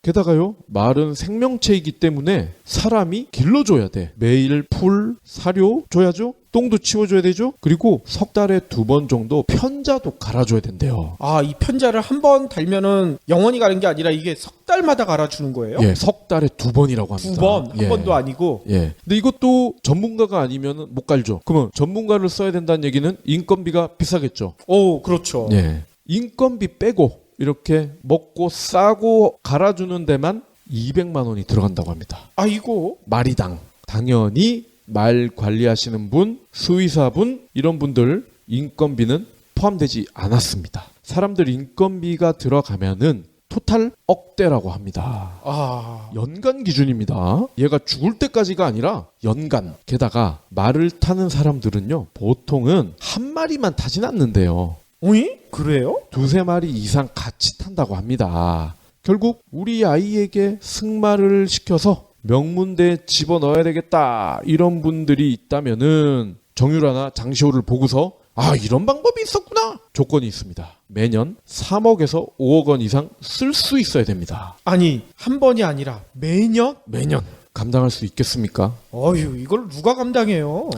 게다가요, 말은 생명체이기 때문에 사람이 길러줘야 돼. 매일 풀, 사료 줘야죠. 똥도 치워줘야 되죠. 그리고 석 달에 2번 정도 편자도 갈아줘야 된대요. 아, 이 편자를 한 번 달면은 영원히 가는 게 아니라 이게 석 달마다 갈아주는 거예요? 예, 석 달에 2번이라고 합니다. 2번, 한 예. 번도 아니고. 예. 근데 이것도 전문가가 아니면 못 갈죠. 그러면 전문가를 써야 된다는 얘기는 인건비가 비싸겠죠. 오, 그렇죠. 예. 인건비 빼고 이렇게 먹고 싸고 갈아주는 데만 200만 원이 들어간다고 합니다. 아이고. 마리당. 당연히 말 관리하시는 분, 수의사분 이런 분들 인건비는 포함되지 않았습니다. 사람들 인건비가 들어가면은 토탈 억대라고 합니다. 아, 연간 기준입니다. 얘가 죽을 때까지가 아니라 연간. 게다가 말을 타는 사람들은요, 보통은 한 마리만 타진 않는데요. 오이? 그래요? 2-3마리 이상 같이 탄다고 합니다. 결국 우리 아이에게 승마를 시켜서 명문대에 집어넣어야 되겠다 이런 분들이 있다면은 정유라나 장시호를 보고서 아, 이런 방법이 있었구나. 조건이 있습니다. 매년 3억에서 5억 원 이상 쓸 수 있어야 됩니다. 아니, 한 번이 아니라 매년? 매년. 감당할 수 있겠습니까? 어휴, 이걸 누가 감당해요?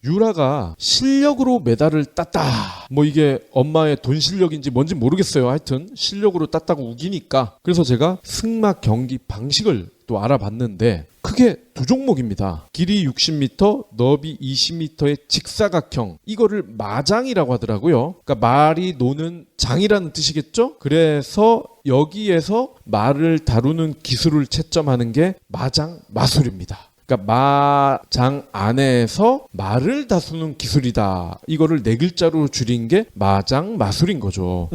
유라가 실력으로 메달을 땄다. 뭐 이게 엄마의 돈 실력인지 뭔지 모르겠어요. 하여튼 실력으로 땄다고 우기니까. 그래서 제가 승마 경기 방식을 또 알아봤는데 크게 2종목입니다. 길이 60m, 너비 20m의 직사각형. 이거를 마장이라고 하더라고요. 그러니까 말이 노는 장이라는 뜻이겠죠? 그래서 여기에서 말을 다루는 기술을 채점하는 게 마장 마술입니다. 그러니까 마장 안에서 말을 다루는 기술이다. 이거를 4글자로 줄인 게 마장 마술인 거죠.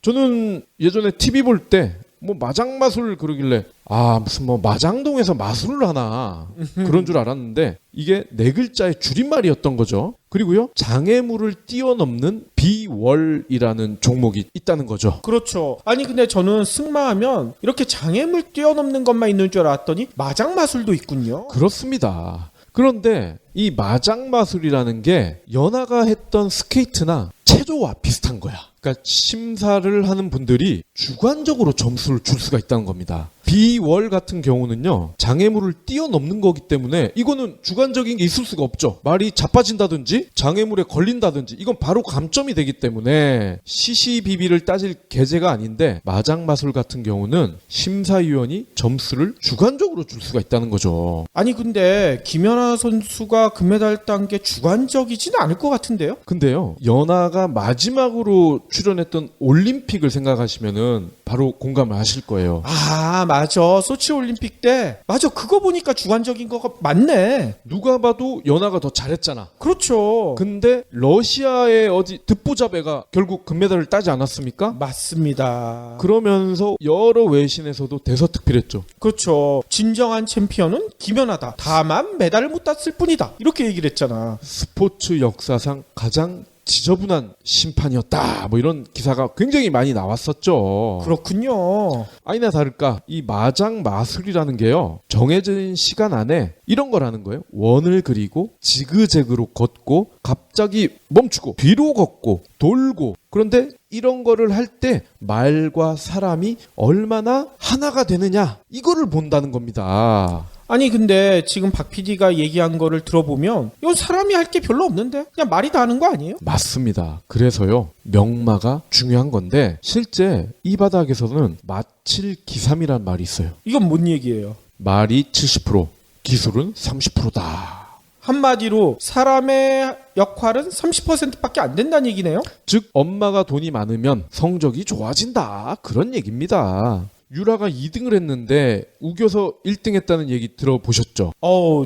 저는 예전에 TV 볼 때 뭐 마장 마술 그러길래 아 무슨 뭐 마장동에서 마술을 하나 그런 줄 알았는데 이게 4글자의 줄임말이었던 거죠. 그리고요 장애물을 뛰어넘는 비월이라는 종목이 있다는 거죠. 그렇죠. 아니 근데 저는 승마하면 이렇게 장애물 뛰어넘는 것만 있는 줄 알았더니 마장 마술도 있군요. 그렇습니다. 그런데 이 마장 마술이라는 게 연하가 했던 스케이트나 체조와 비슷한 거야. 그러니까 심사를 하는 분들이 주관적으로 점수를 줄 수가 있다는 겁니다. 비월 같은 경우는요, 장애물을 뛰어넘는 거기 때문에 이거는 주관적인 게 있을 수가 없죠. 말이 자빠진다든지 장애물에 걸린다든지 이건 바로 감점이 되기 때문에 시시비비를 따질 계제가 아닌데 마장마술 같은 경우는 심사위원이 점수를 주관적으로 줄 수가 있다는 거죠. 아니 근데 김연아 선수가 금메달 딴 게 주관적이지는 않을 것 같은데요? 근데요, 연하가 마지막으로 출연했던 올림픽을 생각하시면은 바로 공감을 하실 거예요. 아 맞아. 소치 올림픽 때 맞아. 그거 보니까 주관적인 거가 맞네. 누가 봐도 연하가 더 잘했잖아. 그렇죠. 근데 러시아의 어디 듣보잡애가 결국 금메달을 따지 않았습니까? 맞습니다. 그러면서 여러 외신에서도 대서특필했죠. 그렇죠. 진정한 챔피언은 김연아다. 다만 메달을 못 땄을 뿐이다. 이렇게 얘기를 했잖아. 스포츠 역사상 가장 지저분한 심판이었다. 뭐 이런 기사가 굉장히 많이 나왔었죠. 그렇군요. 아니나 다를까 이 마장 마술이라는 게요. 정해진 시간 안에 이런 거라는 거예요. 원을 그리고 지그재그로 걷고 갑자기 멈추고 뒤로 걷고 돌고 그런데 이런 거를 할 때 말과 사람이 얼마나 하나가 되느냐 이거를 본다는 겁니다. 아니 근데 지금 박 PD가 얘기한 거를 들어보면 이건 사람이 할 게 별로 없는데 그냥 말이 다 하는 거 아니에요? 맞습니다. 그래서요 명마가 중요한 건데 실제 이 바닥에서는 마칠기삼이란 말이 있어요. 이건 뭔 얘기예요? 말이 70% 기술은 30%다. 한마디로 사람의 역할은 30%밖에 안 된다는 얘기네요? 즉 엄마가 돈이 많으면 성적이 좋아진다 그런 얘기입니다. 유라가 2등을 했는데 우겨서 1등 했다는 얘기 들어보셨죠?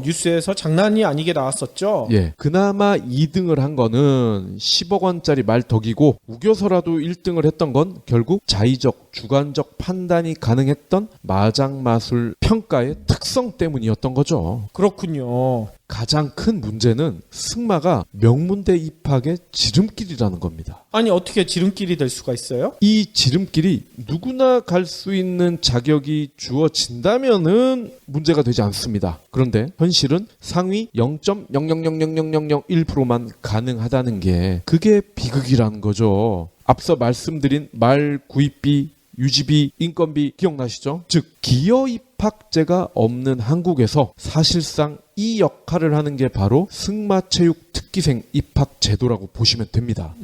뉴스에서 장난이 아니게 나왔었죠? 예. 그나마 2등을 한 거는 10억 원짜리 말 덕이고 우겨서라도 1등을 했던 건 결국 자의적, 주관적 판단이 가능했던 마장마술 평가의 특성 때문이었던 거죠. 그렇군요. 가장 큰 문제는 승마가 명문대 입학의 지름길이라는 겁니다. 아니 어떻게 지름길이 될 수가 있어요? 이 지름길이 누구나 갈 수 있는 자격이 주어진다면은 문제가 되지 않습니다. 그런데 현실은 상위 0.0000001%만 가능하다는 게 그게 비극이라는 거죠. 앞서 말씀드린 말 구입비, 유지비, 인건비 기억나시죠? 즉 기여 입학제가 없는 한국에서 사실상 이 역할을 하는 게 바로 승마체육 특기생 입학 제도라고 보시면 됩니다.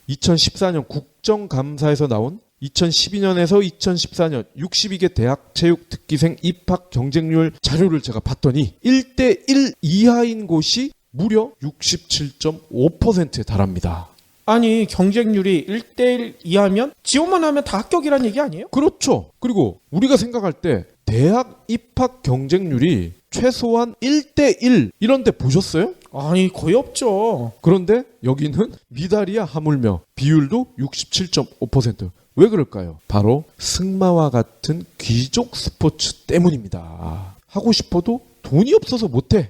2014년 국정감사에서 나온 2012년에서 2014년 62개 대학 체육 특기생 입학 경쟁률 자료를 제가 봤더니 1대1 이하인 곳이 무려 67.5%에 달합니다. 아니 경쟁률이 1대1 이하면 지원만 하면 다 합격이란 얘기 아니에요? 그렇죠. 그리고 우리가 생각할 때 대학 입학 경쟁률이 최소한 1대1 이런 데 보셨어요? 아니 거의 없죠. 그런데 여기는 미달이야 하물며 비율도 67.5%. 왜 그럴까요? 바로 승마와 같은 귀족 스포츠 때문입니다. 하고 싶어도 돈이 없어서 못해.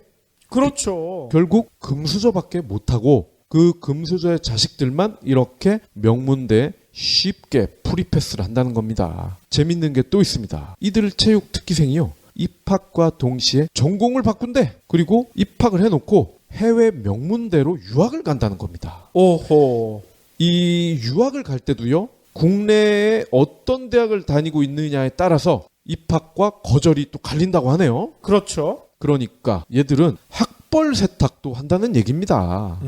그렇죠. 결국 금수저밖에 못하고 그 금수저의 자식들만 이렇게 명문대에 쉽게 프리패스를 한다는 겁니다. 재밌는 게 또 있습니다. 이들 체육 특기생이요. 입학과 동시에 전공을 바꾼대. 그리고 입학을 해놓고 해외 명문대로 유학을 간다는 겁니다. 오호. 이 유학을 갈 때도요. 국내에 어떤 대학을 다니고 있느냐에 따라서 입학과 거절이 또 갈린다고 하네요. 그렇죠. 그러니까 얘들은 학벌 세탁도 한다는 얘기입니다.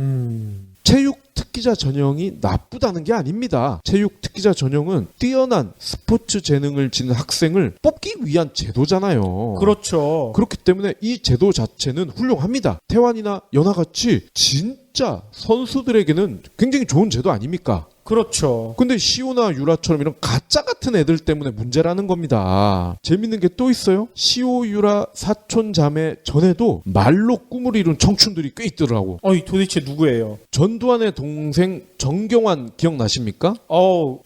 체육 특기자 전형이 나쁘다는 게 아닙니다. 체육 특기자 전형은 뛰어난 스포츠 재능을 지닌 학생을 뽑기 위한 제도잖아요. 그렇죠. 그렇기 때문에 이 제도 자체는 훌륭합니다. 태환이나 연하같이 진짜 선수들에게는 굉장히 좋은 제도 아닙니까? 그렇죠. 근데 시오나 유라처럼 이런 가짜 같은 애들 때문에 문제라는 겁니다. 재밌는 게 또 있어요. 시오 유라 사촌 자매 전에도 말로 꿈을 이룬 청춘들이 꽤 있더라고. 도대체 누구예요? 전두환의 동생 정경환 기억나십니까?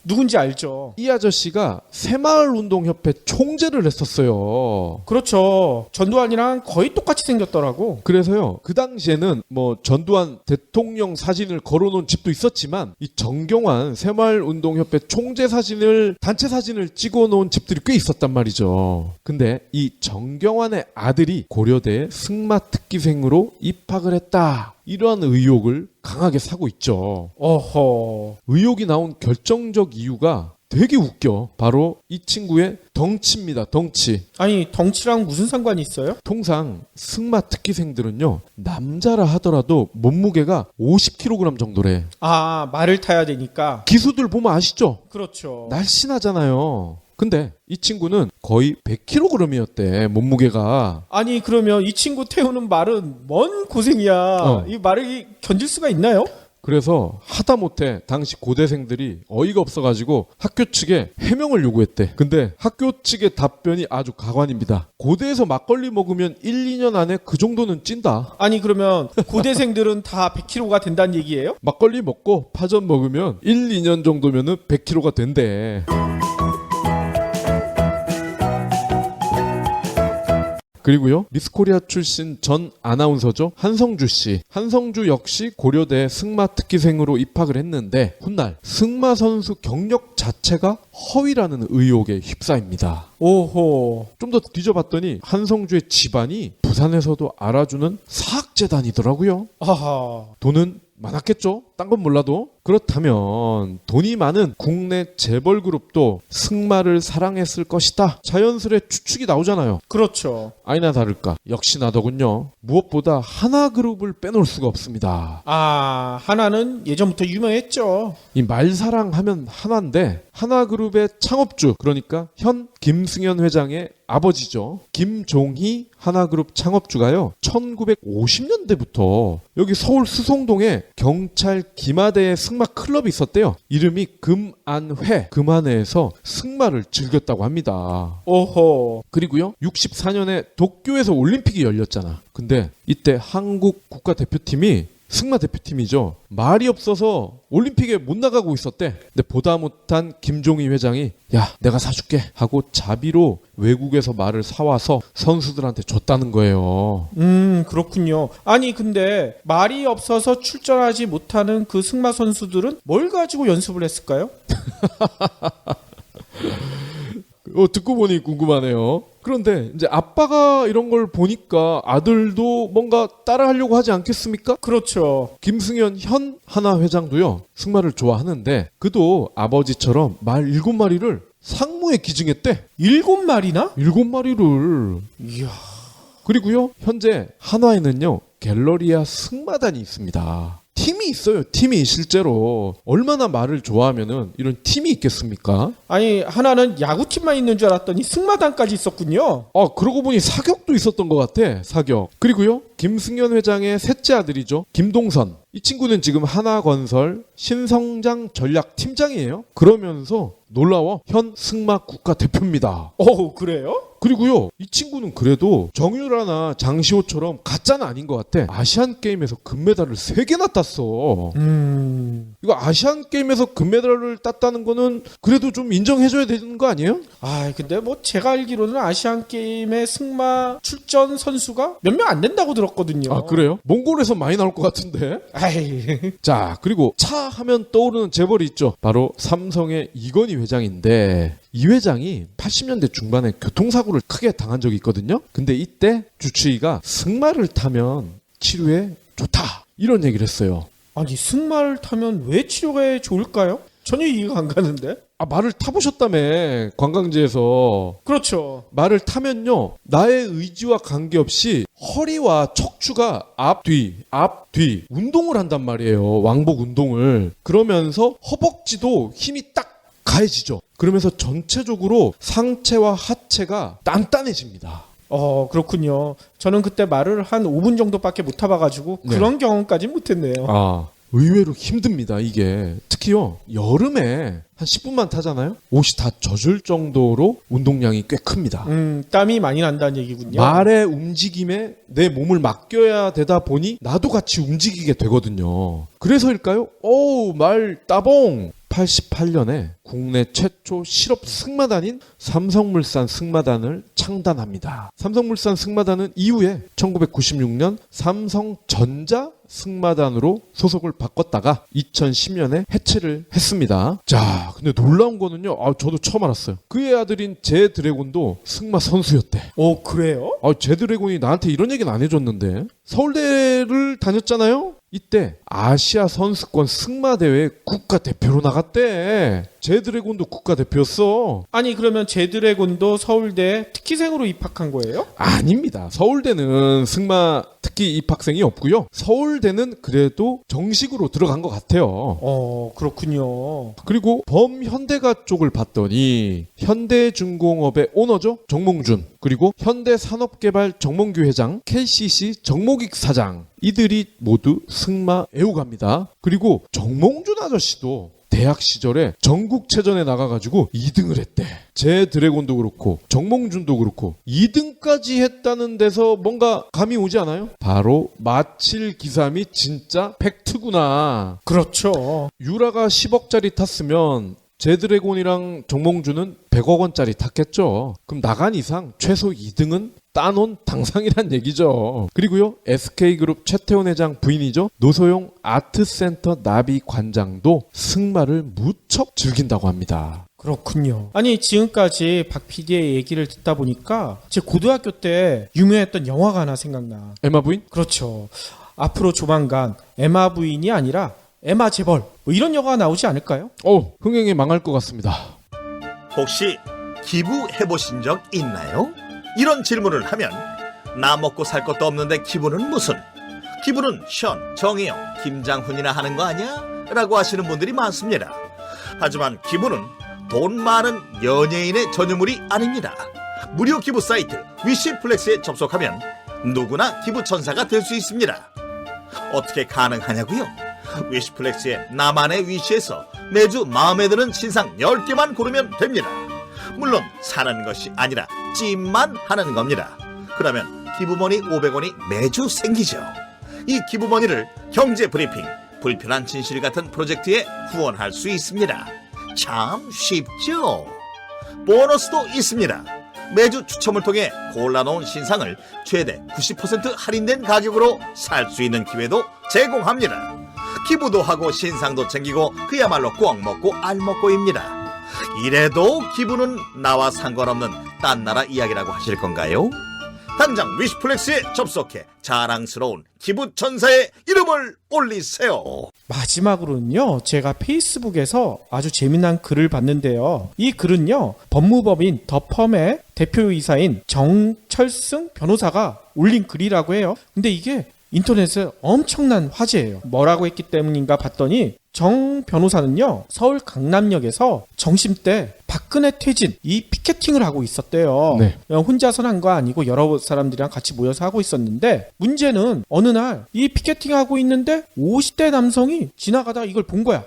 누군지 알죠. 이 아저씨가 새마을운동협회 총재를 했었어요. 그렇죠. 전두환이랑 거의 똑같이 생겼더라고. 그래서요. 그 당시에는 뭐 전두환 대통령 사진을 걸어놓은 집도 있었지만 이 정경환 새마을운동협회 총재 사진을 단체 사진을 찍어놓은 집들이 꽤 있었단 말이죠. 근데 이 정경환의 아들이 고려대 승마 특기생으로 입학을 했다. 이러한 의혹을 강하게 사고 있죠. 어허. 의혹이 나온 결정적 이유가 되게 웃겨. 바로 이 친구의 덩치입니다. 덩치. 아니 덩치랑 무슨 상관이 있어요? 통상 승마 특기생들은요. 남자라 하더라도 몸무게가 50kg 정도래. 말을 타야 되니까. 기수들 보면 아시죠? 그렇죠. 날씬하잖아요. 근데 이 친구는 거의 100kg이었대. 몸무게가. 아니 그러면 이 친구 태우는 말은 뭔 고생이야. 이 말을 견딜 수가 있나요? 그래서 하다못해 당시 고대생들이 어이가 없어가지고 학교 측에 해명을 요구했대. 근데 학교 측의 답변이 아주 가관입니다. 고대에서 막걸리 먹으면 1, 2년 안에 그 정도는 찐다. 아니 그러면 고대생들은 다 100kg가 된다는 얘기예요? 막걸리 먹고 파전 먹으면 1, 2년 정도면은 100kg가 된대. 그리고요, 미스코리아 출신 전 아나운서죠, 한성주 씨. 한성주 역시 고려대 승마 특기생으로 입학을 했는데 훗날 승마 선수 경력 자체가 허위라는 의혹에 휩싸입니다. 오호. 좀 더 뒤져봤더니 한성주의 집안이 부산에서도 알아주는 사학재단이더라고요. 아하. 돈은 많았겠죠? 딴 건 몰라도. 그렇다면 돈이 많은 국내 재벌 그룹도 승마를 사랑했을 것이다. 자연스레 추측이 나오잖아요. 그렇죠. 아니나 다를까 역시나더군요. 무엇보다 하나그룹을 빼놓을 수가 없습니다. 아, 하나는 예전부터 유명했죠. 이 말사랑 하면 하나인데 하나그룹의 창업주, 그러니까 현 김승현 회장의 아버지죠. 김종희 하나그룹 창업주가요, 1950년대부터 여기 서울 수송동에 경찰 김하대의 승마 클럽이 있었대요. 이름이 금안회. 금안회에서 승마를 즐겼다고 합니다. 오호. 그리고요, 64년에 도쿄에서 올림픽이 열렸잖아. 근데 이때 한국 국가대표팀이, 승마 대표팀이죠, 말이 없어서 올림픽에 못 나가고 있었대. 근데 보다 못한 김종희 회장이 야, 내가 사줄게 하고 자비로 외국에서 말을 사와서 선수들한테 줬다는 거예요. 그렇군요. 아니 근데 말이 없어서 출전하지 못하는 그 승마 선수들은 뭘 가지고 연습을 했을까요? 듣고 보니 궁금하네요. 그런데 이제 아빠가 이런 걸 보니까 아들도 뭔가 따라하려고 하지 않겠습니까? 그렇죠. 김승현 현 하나 회장도요, 승마를 좋아하는데 그도 아버지처럼 말 7마리를 상무에 기증했대. 7마리나? 7마리를. 이야. 그리고요, 현재 한화에는요, 갤러리아 승마단이 있습니다. 팀이 있어요. 팀이 실제로. 얼마나 말을 좋아하면은 이런 팀이 있겠습니까? 아니 하나는 야구팀만 있는 줄 알았더니 승마단까지 있었군요. 그러고 보니 사격도 있었던 것 같아. 사격. 그리고요, 김승현 회장의 셋째 아들이죠, 김동선. 이 친구는 지금 하나건설 신성장 전략팀장이에요. 그러면서 놀라워 현 승마 국가대표입니다. 오, 그래요? 그리고요, 이 친구는 그래도 정유라나 장시호처럼 가짜는 아닌 것 같아. 아시안게임에서 금메달을 3개나 땄어. 이거 아시안게임에서 금메달을 땄다는 거는 그래도 좀 인정해줘야 되는 거 아니에요? 아, 근데 뭐 제가 알기로는 아시안 게임에 승마 출전 선수가 몇 명 안 된다고 들었거든요. 아, 그래요? 몽골에서 많이 나올 것 같은데. 아이. 자, 그리고 차 하면 떠오르는 재벌이 있죠. 바로 삼성의 이건희 회장인데, 이 회장이 80년대 중반에 교통사고를 크게 당한 적이 있거든요. 근데 이때 주치의가 승마를 타면 치료에 좋다, 이런 얘기를 했어요. 아니 승마를 타면 왜 치료가 좋을까요? 전혀 이해가 안 가는데. 말을 타보셨다며, 관광지에서. 그렇죠. 말을 타면요, 나의 의지와 관계없이 허리와 척추가 앞, 뒤 운동을 한단 말이에요. 왕복 운동을. 그러면서 허벅지도 힘이 딱 가해지죠. 그러면서 전체적으로 상체와 하체가 단단해집니다. 그렇군요. 저는 그때 말을 한 5분 정도밖에 못 타봐가지고 네. 그런 경험까지 못했네요. 의외로 힘듭니다, 이게. 특히요, 여름에 한 10분만 타잖아요? 옷이 다 젖을 정도로 운동량이 꽤 큽니다. 땀이 많이 난다는 얘기군요. 말의 움직임에 내 몸을 맡겨야 되다 보니 나도 같이 움직이게 되거든요. 그래서일까요? 말 따봉! 88년에 국내 최초 실업 승마단인 삼성물산 승마단을 창단합니다. 삼성물산 승마단은 이후에 1996년 삼성전자 승마단으로 소속을 바꿨다가 2010년에 해체를 했습니다. 자, 근데 놀라운 거는요, 저도 처음 알았어요. 그의 아들인 제 드래곤도 승마 선수였대. 그래요? 제 드래곤이 나한테 이런 얘기는 안 해줬는데. 서울대를 다녔잖아요. 이때 아시아 선수권 승마대회 국가대표로 나갔대. 제드래곤도 국가대표였어. 아니 그러면 제드래곤도 서울대 특기생으로 입학한 거예요? 아닙니다. 서울대는 승마 특기 입학생이 없고요. 서울대는 그래도 정식으로 들어간 것 같아요. 그렇군요. 그리고 범현대가 쪽을 봤더니 현대중공업의 오너죠, 정몽준. 그리고 현대산업개발 정몽규 회장, KCC 정모익 사장. 이들이 모두 승마 매우 갑니다. 그리고 정몽준 아저씨도 대학 시절에 전국체전에 나가가지고 2등을 했대. 제 드래곤도 그렇고 정몽준도 그렇고 2등까지 했다는 데서 뭔가 감이 오지 않아요? 바로 마칠 기삼이 진짜 팩트구나. 그렇죠. 유라가 10억짜리 탔으면 제드래곤이랑 정몽준은 100억 원짜리 탔겠죠. 그럼 나간 이상 최소 2등은 따놓은 당상이란 얘기죠. 그리고요, SK그룹 최태원 회장 부인이죠. 노소용 아트센터 나비 관장도 승마를 무척 즐긴다고 합니다. 그렇군요. 아니 지금까지 박 PD의 얘기를 듣다 보니까 제 고등학교 때 유명했던 영화가 하나 생각나. 에마 부인? 그렇죠. 앞으로 조만간 에마 부인이 아니라 에마 재벌 뭐 이런 영화가 나오지 않을까요? 흥행이 망할 것 같습니다. 혹시 기부해보신 적 있나요? 이런 질문을 하면 나 먹고 살 것도 없는데 기부는 무슨? 기부는 션, 정혜영, 김장훈이나 하는 거 아니야? 라고 하시는 분들이 많습니다. 하지만 기부는 돈 많은 연예인의 전유물이 아닙니다. 무료 기부 사이트 위시플렉스에 접속하면 누구나 기부천사가 될 수 있습니다. 어떻게 가능하냐고요? 위시플렉스의 나만의 위시에서 매주 마음에 드는 신상 10개만 고르면 됩니다. 물론 사는 것이 아니라 찜만 하는 겁니다. 그러면 기부머니 500원이 매주 생기죠. 이 기부머니를 경제브리핑, 불편한 진실 같은 프로젝트에 후원할 수 있습니다. 참 쉽죠? 보너스도 있습니다. 매주 추첨을 통해 골라놓은 신상을 최대 90% 할인된 가격으로 살 수 있는 기회도 제공합니다. 기부도 하고 신상도 챙기고 그야말로 꽉 먹고 알 먹고입니다. 이래도 기부는 나와 상관없는 딴 나라 이야기라고 하실 건가요? 당장 위시플렉스에 접속해 자랑스러운 기부천사의 이름을 올리세요. 마지막으로는요, 제가 페이스북에서 아주 재미난 글을 봤는데요. 이 글은요, 법무법인 더펌의 대표이사인 정철승 변호사가 올린 글이라고 해요. 근데 이게 인터넷에 엄청난 화제예요. 뭐라고 했기 때문인가 봤더니 정 변호사는요, 서울 강남역에서 점심때 박근혜 퇴진 이 피켓팅을 하고 있었대요. 네. 혼자서 한 거 아니고 여러 사람들이랑 같이 모여서 하고 있었는데, 문제는 어느 날 이 피켓팅 하고 있는데 50대 남성이 지나가다가 이걸 본 거야.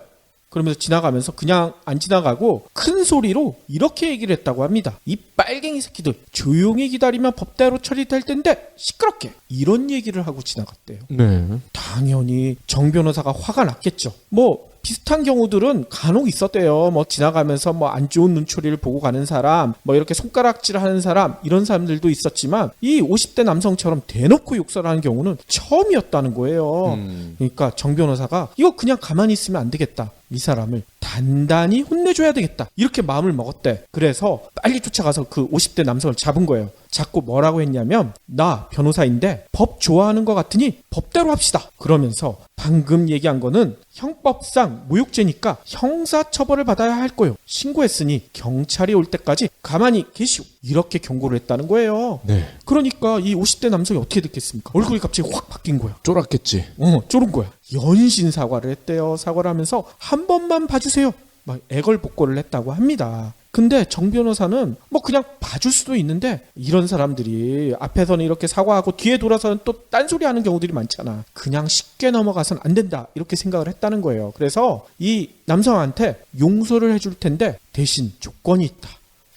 그러면서 지나가면서 그냥 안 지나가고 큰 소리로 이렇게 얘기를 했다고 합니다. 이 빨갱이 새끼들, 조용히 기다리면 법대로 처리될 텐데 시끄럽게, 이런 얘기를 하고 지나갔대요. 네. 당연히 정 변호사가 화가 났겠죠. 뭐 비슷한 경우들은 간혹 있었대요. 뭐 지나가면서 뭐 안 좋은 눈초리를 보고 가는 사람, 뭐 이렇게 손가락질하는 사람, 이런 사람들도 있었지만 이 50대 남성처럼 대놓고 욕설하는 경우는 처음이었다는 거예요. 그러니까 정 변호사가 이거 그냥 가만히 있으면 안 되겠다, 이 사람을 단단히 혼내줘야 되겠다, 이렇게 마음을 먹었대. 그래서 빨리 쫓아가서 그 50대 남성을 잡은 거예요. 잡고 뭐라고 했냐면, 나 변호사인데 법 좋아하는 것 같으니 법대로 합시다. 그러면서 방금 얘기한 거는 형법상 모욕죄니까 형사처벌을 받아야 할 거요. 신고했으니 경찰이 올 때까지 가만히 계시오. 이렇게 경고를 했다는 거예요. 네. 그러니까 이 50대 남성이 어떻게 됐겠습니까? 얼굴이 갑자기 확 바뀐 거야. 쫄았겠지. 쫄은 거야. 연신 사과를 했대요. 사과를 하면서 한 번만 봐주세요, 막 애걸복걸을 했다고 합니다. 근데 정 변호사는 뭐 그냥 봐줄 수도 있는데, 이런 사람들이 앞에서는 이렇게 사과하고 뒤에 돌아서는 또 딴소리 하는 경우들이 많잖아. 그냥 쉽게 넘어가선 안 된다, 이렇게 생각을 했다는 거예요. 그래서 이 남성한테 용서를 해줄 텐데 대신 조건이 있다.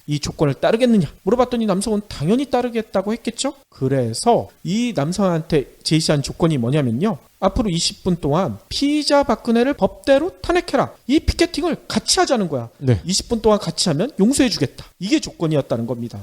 이 조건을 따르겠느냐 물어봤더니 남성은 당연히 따르겠다고 했겠죠. 그래서 이 남성한테 제시한 조건이 뭐냐면요, 앞으로 20분 동안 피의자 박근혜를 법대로 탄핵해라, 이 피켓팅을 같이 하자는 거야. 네. 20분 동안 같이 하면 용서해주겠다, 이게 조건이었다는 겁니다.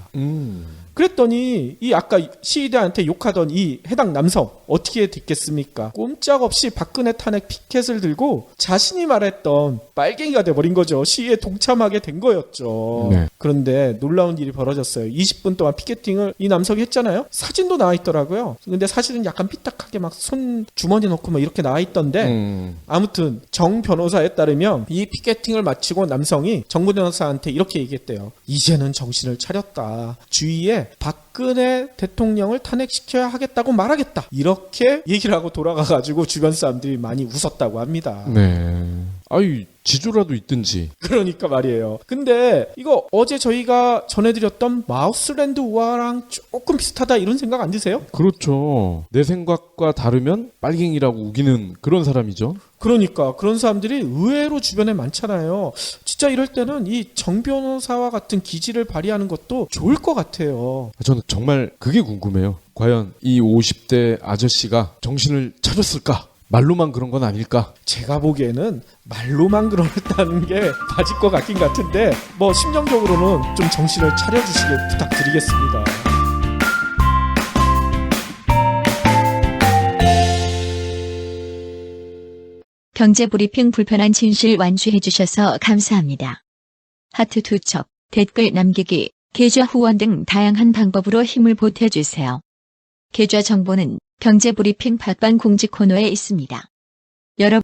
그랬더니 이 아까 시위대한테 욕하던 이 해당 남성 어떻게 됐겠습니까? 꼼짝없이 박근혜 탄핵 피켓을 들고 자신이 말했던 빨갱이가 돼버린 거죠. 시위에 동참하게 된 거였죠. 네. 그런데 놀라운 일이 벌어졌어요. 20분 동안 피켓팅을 이 남성이 했잖아요. 사진도 나와 있더라고요. 근데 사실은 약간 삐딱하게 막 손 주머니 넣고 막 이렇게 나와 있던데, 아무튼 정 변호사에 따르면 이 피켓팅을 마치고 남성이 정 변호사한테 이렇게 얘기했대요. 이제는 정신을 차렸다. 주위에 박근혜 대통령을 탄핵시켜야 하겠다고 말하겠다, 이렇게 얘기를 하고 돌아가가지고 주변 사람들이 많이 웃었다고 합니다. 네. 아이, 지조라도 있든지. 그러니까 말이에요. 근데 이거 어제 저희가 전해드렸던 마우스랜드 우화랑 조금 비슷하다 이런 생각 안 드세요? 그렇죠. 내 생각과 다르면 빨갱이라고 우기는 그런 사람이죠. 그러니까 그런 사람들이 의외로 주변에 많잖아요. 진짜 이럴 때는 이 정 변호사와 같은 기질을 발휘하는 것도 좋을 것 같아요. 저는 정말 그게 궁금해요. 과연 이 50대 아저씨가 정신을 차렸을까? 말로만 그런 건 아닐까? 제가 보기에는 말로만 그렇다는 게 맞을 것 같긴 같은데 뭐 심정적으로는 좀 정신을 차려주시길 부탁드리겠습니다. 경제브리핑 불편한 진실 완수해주셔서 감사합니다. 하트 투척, 댓글 남기기, 계좌 후원 등 다양한 방법으로 힘을 보태주세요. 계좌 정보는 경제브리핑 팟빵 공지 코너에 있습니다. 여러분